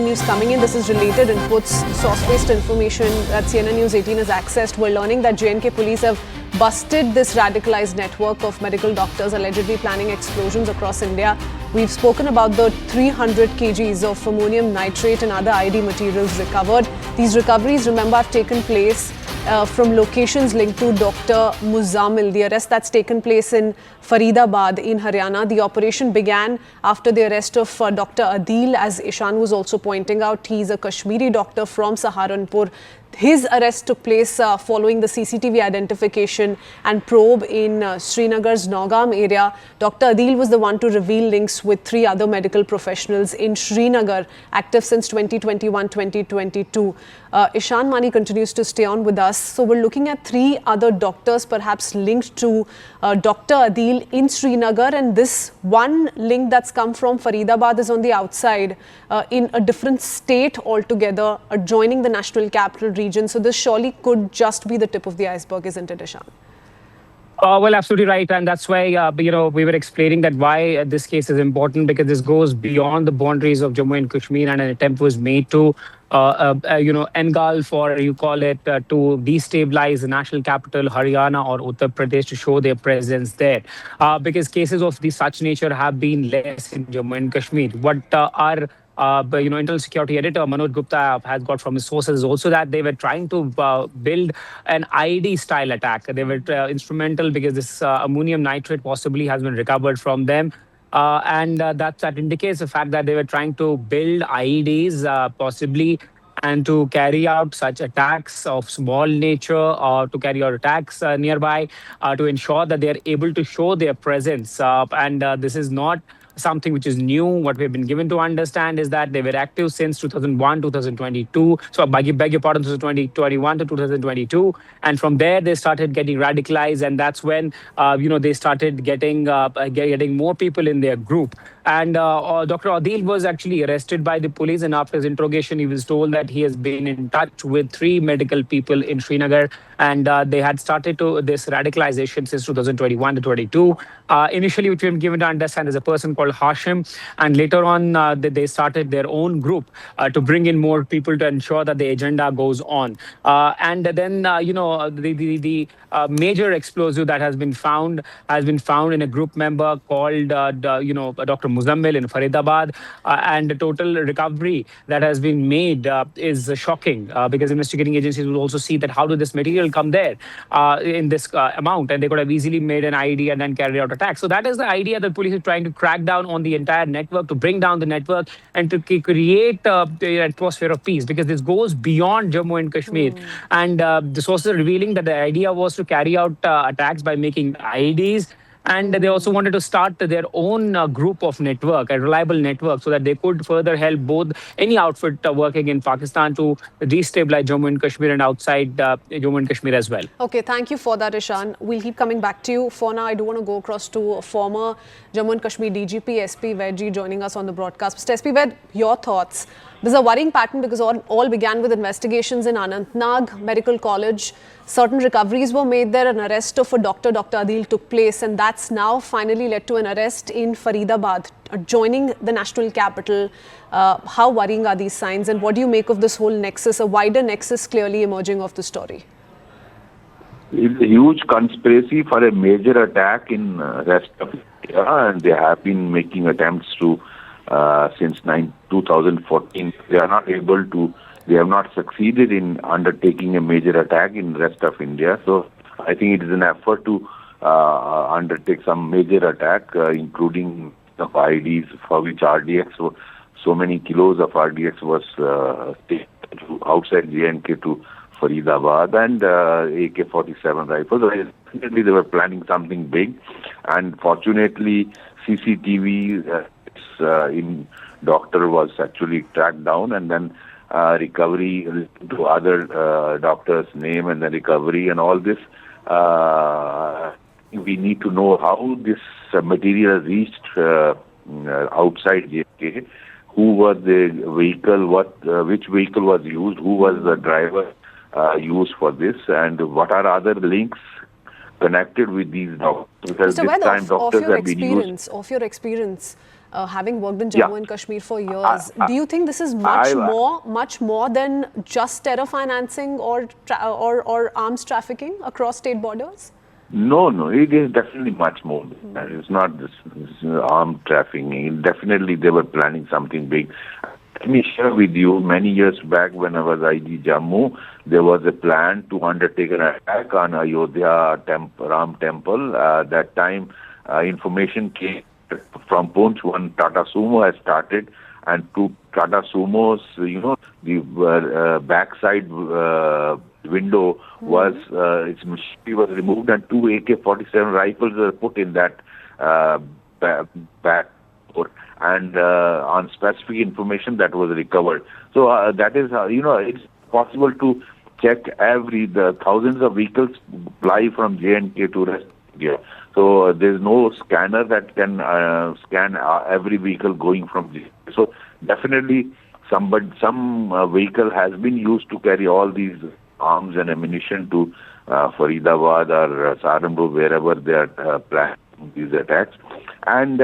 news coming in. This is related inputs, source-based information that CNN News18 has accessed. We're learning that J&K Police have busted this radicalized network of medical doctors allegedly planning explosions across India. We've spoken about the 300 kgs of ammonium nitrate and other ID materials recovered. These recoveries, remember, have taken place from locations linked to Dr. Muzammil, the arrest that's taken place in Faridabad in Haryana. The operation began after the arrest of Dr. Adil, as Ishan was also pointing out. He's a Kashmiri doctor from Saharanpur. His arrest took place following the CCTV identification and probe in Srinagar's Naugam area. Dr. Adil was the one to reveal links with 3 other medical professionals in Srinagar, active since 2021-2022. Ishan Mani continues to stay on with us. So we're looking at 3 other doctors perhaps linked to Dr. Adil in Srinagar, and this one link that's come from Faridabad is on the outside in a different state altogether, adjoining the national capital region. So this surely could just be the tip of the iceberg, isn't it, Ishan? Well, absolutely right. And that's why, we were explaining that why this case is important, because this goes beyond the boundaries of Jammu and Kashmir, and an attempt was made to, engulf, or you call it, to destabilize the national capital, Haryana or Uttar Pradesh, to show their presence there. Because cases of such nature have been less in Jammu and Kashmir. What our internal security editor Manoj Gupta has got from his sources also that they were trying to build an ID style attack. They were instrumental because this ammonium nitrate possibly has been recovered from them. And that indicates the fact that they were trying to build IEDs possibly, and to carry out such attacks of small nature, or to carry out attacks nearby, to ensure that they are able to show their presence. And this is not something which is new. What we've been given to understand is that they were active since 2001, 2022. So beg your pardon, 2021 to 2022. And from there, they started getting radicalized. And that's when, they started getting more people in their group. And Dr. Adil was actually arrested by the police. And after his interrogation, he was told that he has been in touch with 3 medical people in Srinagar. And they had started this radicalization since 2021 to 22. Initially, which we were given to understand, is a person called Hashim. And later on, they started their own group to bring in more people to ensure that the agenda goes on. And then, the major explosive that has been found in a group member called, Dr. Muzammil in Faridabad. And the total recovery that has been made is shocking, because investigating agencies will also see that how did this material come there in this amount, and they could have easily made an ID and then carried out attacks. So that is the idea that police is trying to crack down on the entire network, to bring down the network and to create the atmosphere of peace, because this goes beyond Jammu and Kashmir. And the sources are revealing that the idea was to carry out attacks by making IDs. And they also wanted to start their own group of network, a reliable network, so that they could further help both any outfit working in Pakistan to destabilize Jammu and Kashmir and outside Jammu and Kashmir as well. Okay, thank you for that, Ishan. We'll keep coming back to you. For now, I do want to go across to former Jammu and Kashmir DGP SP Vaid joining us on the broadcast. Mr. SP Vaid, your thoughts? There's a worrying pattern because all began with investigations in Anantnag Medical College. Certain recoveries were made there. An arrest of a doctor, Dr. Adil, took place, and that's now finally led to an arrest in Faridabad, joining the national capital. How worrying are these signs, and what do you make of this whole nexus, a wider nexus clearly emerging of the story? It's a huge conspiracy for a major attack in rest of India, and they have been making attempts to since 2014. They have not succeeded in undertaking a major attack in the rest of India. So I think it is an effort to undertake some major attack, including IDs, for which RDX, so many kilos of RDX was taken outside J&K to Faridabad, and AK-47 rifles. Definitely they were planning something big, and fortunately CCTV in doctor was actually tracked down, and then recovery to other doctor's name, and then recovery and all this. We need to know how this material reached outside JK, who was the vehicle, which vehicle was used, who was the driver used for this, and what are other links connected with these doctors. Because Mr. Vaid, of your experience, having worked in Yeah. Jammu and Kashmir for I, years, do you think this is much more than just terror financing or arms trafficking across state borders? No, it is definitely much more than that. It's not this armed trafficking. Definitely they were planning something big. Let me share with you, many years back when I was IG Jammu, there was a plan to undertake an attack on Ayodhya Ram Temple. That time, information came from Poonch, one Tata Sumo has started, and two Tata Sumos, the backside window was, its machinery was removed, and two AK-47 rifles were put in that back door, and on specific information that was recovered. So that is how, it's possible to check the thousands of vehicles fly from J&K to rest of India. So there's no scanner that can scan every vehicle going from J&K. So definitely some vehicle has been used to carry all these arms and ammunition to Faridabad or Saharanpur, wherever they are planning these attacks. And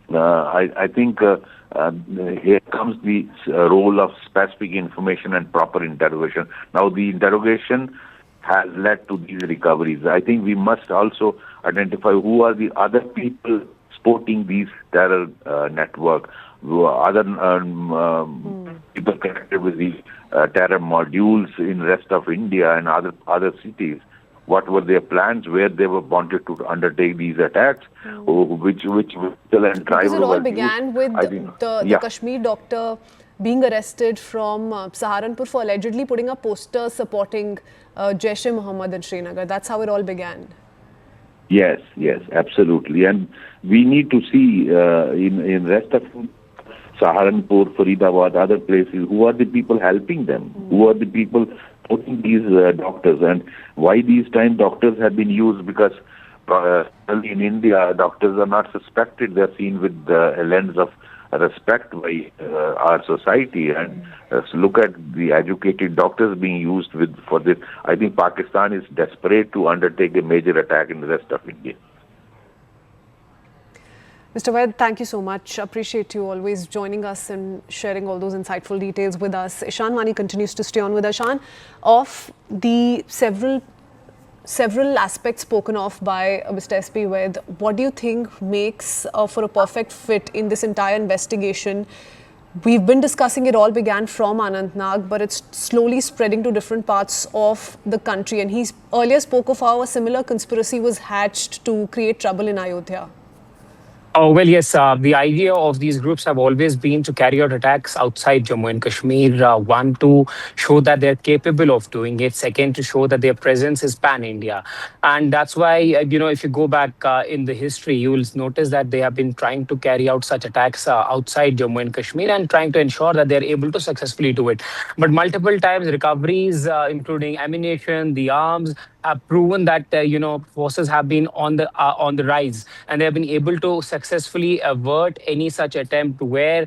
I think here comes the role of specific information and proper interrogation. Now, the interrogation has led to these recoveries. I think we must also identify who are the other people supporting these terror network, who are other people connected with the terror modules in rest of India and other cities. What were their plans, where they were wanted to undertake these attacks, which vehicle and driver. Because it all began with the Kashmir doctor being arrested from Saharanpur for allegedly putting up posters supporting Jaish-e-Mohammed in Srinagar. That's how it all began. Yes, absolutely. And we need to see in rest of Saharanpur, Faridabad, other places, who are the people helping them? Who are the people putting these doctors? And why these time doctors have been used? Because in India, doctors are not suspected. They're seen with a lens of respect by our society. And look at the educated doctors being used for this. I think Pakistan is desperate to undertake a major attack in the rest of India. Mr. Vaid, thank you so much. Appreciate you always joining us and sharing all those insightful details with us. Ishan Mani continues to stay on with Ishan. Of the several aspects spoken of by Mr. SP Vaid, what do you think makes for a perfect fit in this entire investigation? We've been discussing it all began from Anantnag, but it's slowly spreading to different parts of the country. And he earlier spoke of how a similar conspiracy was hatched to create trouble in Ayodhya. Oh, well, yes. The idea of these groups have always been to carry out attacks outside Jammu and Kashmir. One, to show that they're capable of doing it. Second, to show that their presence is pan-India. And that's why, if you go back in the history, you will notice that they have been trying to carry out such attacks outside Jammu and Kashmir and trying to ensure that they're able to successfully do it. But multiple times, recoveries, including ammunition, the arms, have proven that forces have been on the rise, and they have been able to successfully avert any such attempt where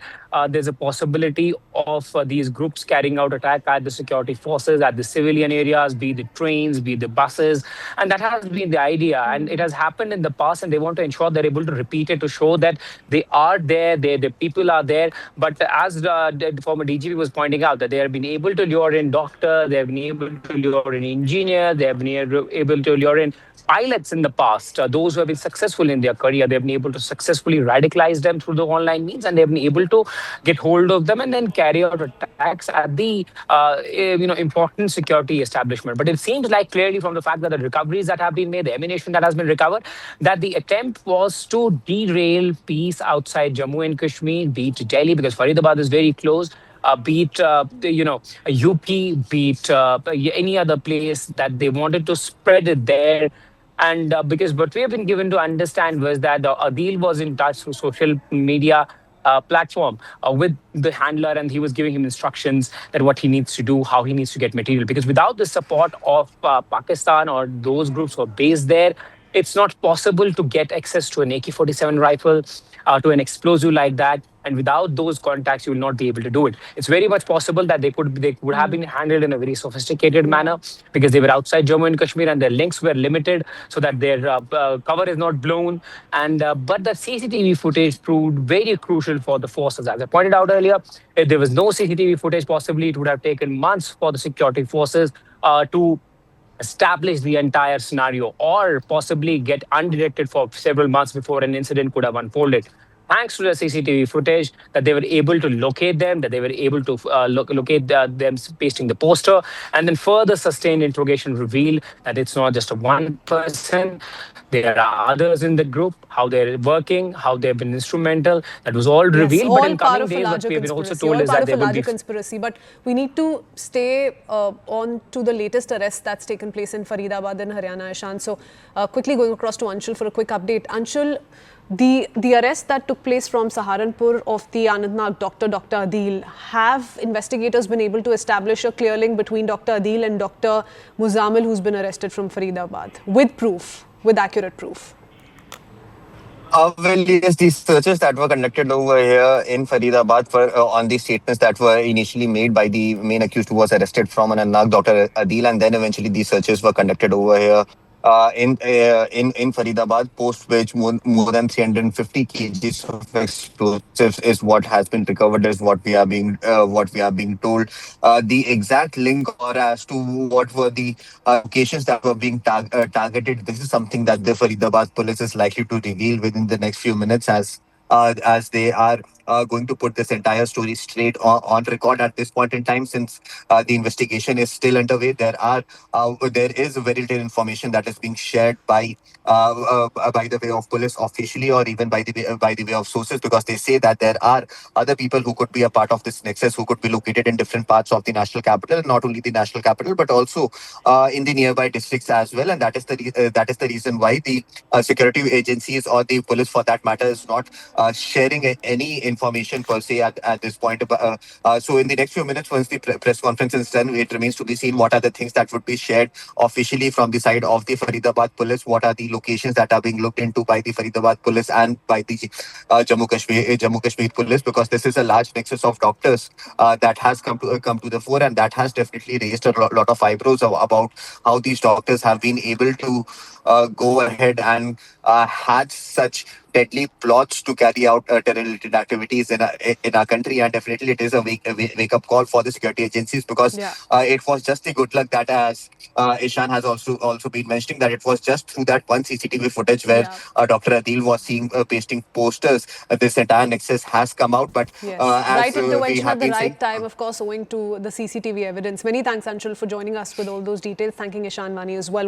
there's a possibility of these groups carrying out attack at the security forces, at the civilian areas, be the trains, be the buses, and that has been the idea. And it has happened in the past, and they want to ensure they're able to repeat it to show that they are there, the people are there. But as the former DGP was pointing out, that they have been able to lure in doctors, they have been able to lure in engineers, they have been able to lure in pilots in the past, those who have been successful in their career. They've been able to successfully radicalize them through the online means, and they've been able to get hold of them and then carry out attacks at the important security establishment. But it seems like clearly from the fact that the recoveries that have been made, the ammunition that has been recovered, that the attempt was to derail peace outside Jammu and Kashmir, be it Delhi, because Faridabad is very close. Be it UP, be it any other place, that they wanted to spread it there. And because what we have been given to understand was that Adil was in touch through social media platform with the handler, and he was giving him instructions that what he needs to do, how he needs to get material. Because without the support of Pakistan or those groups who are based there, it's not possible to get access to an AK-47 rifle, to an explosive like that. and without those contacts, you will not be able to do it. It's very much possible that they would have been handled in a very sophisticated manner because they were outside Jammu and Kashmir and their links were limited so that their cover is not blown. And but the CCTV footage proved very crucial for the forces. As I pointed out earlier, if there was no CCTV footage, possibly it would have taken months for the security forces to establish the entire scenario or possibly get undetected for several months before an incident could have unfolded. Thanks to the CCTV footage, that they were able to locate them, that they were able to locate them pasting the poster, and then further sustained interrogation revealed that it's not just a one person. There are others in the group, how they're working, how they've been instrumental. That was all Yes, revealed. But all in part coming of a days, what larger we have been also conspiracy, told all is part that of a there will larger be conspiracy. But we need to stay on to the latest arrest that's taken place in Faridabad in Haryana, Ishan. So quickly going across to Anshul for a quick update. Anshul, the arrest that took place from Saharanpur of the Anandnag Dr. Adil, have investigators been able to establish a clear link between Dr. Adil and Dr. Muzamil, who's been arrested from Faridabad, with proof, with accurate proof? Well, yes, these searches that were conducted over here in Faridabad on the statements that were initially made by the main accused who was arrested from Anandnag, Dr. Adil, and then eventually these searches were conducted over here in Faridabad, post which more than 350 kgs of explosives is what has been recovered, is what we are being told. The exact link or as to what were the locations that were being targeted. This is something that the Faridabad police is likely to reveal within the next few minutes, as they are going to put this entire story straight on record at this point in time, since the investigation is still underway. There is very little information that is being shared by the way of police officially, or even by the way of sources, because they say that there are other people who could be a part of this nexus, who could be located in different parts of the national capital, not only the national capital but also in the nearby districts as well. And that is the reason why the security agencies, or the police for that matter, is not sharing any information per se at this point. So in the next few minutes, once the press conference is done, it remains to be seen what are the things that would be shared officially from the side of the Faridabad police, what are the locations that are being looked into by the Faridabad police and by the Jammu Kashmir police, because this is a large nexus of doctors that has come to the fore, and that has definitely raised a lot of eyebrows about how these doctors have been able to go ahead and had such deadly plots to carry out terror-related activities in our country. And definitely it is a wake-up call for the security agencies, because it was just the good luck that, as Ishan has also been mentioning, that it was just through that one CCTV footage where Dr. Adil was seen pasting posters. This entire nexus has come out, but Yes, as right intervention we have at the been right saying, time, of course, owing to the CCTV evidence. Many thanks, Anshul, for joining us with all those details. Thanking Ishan Vani as well.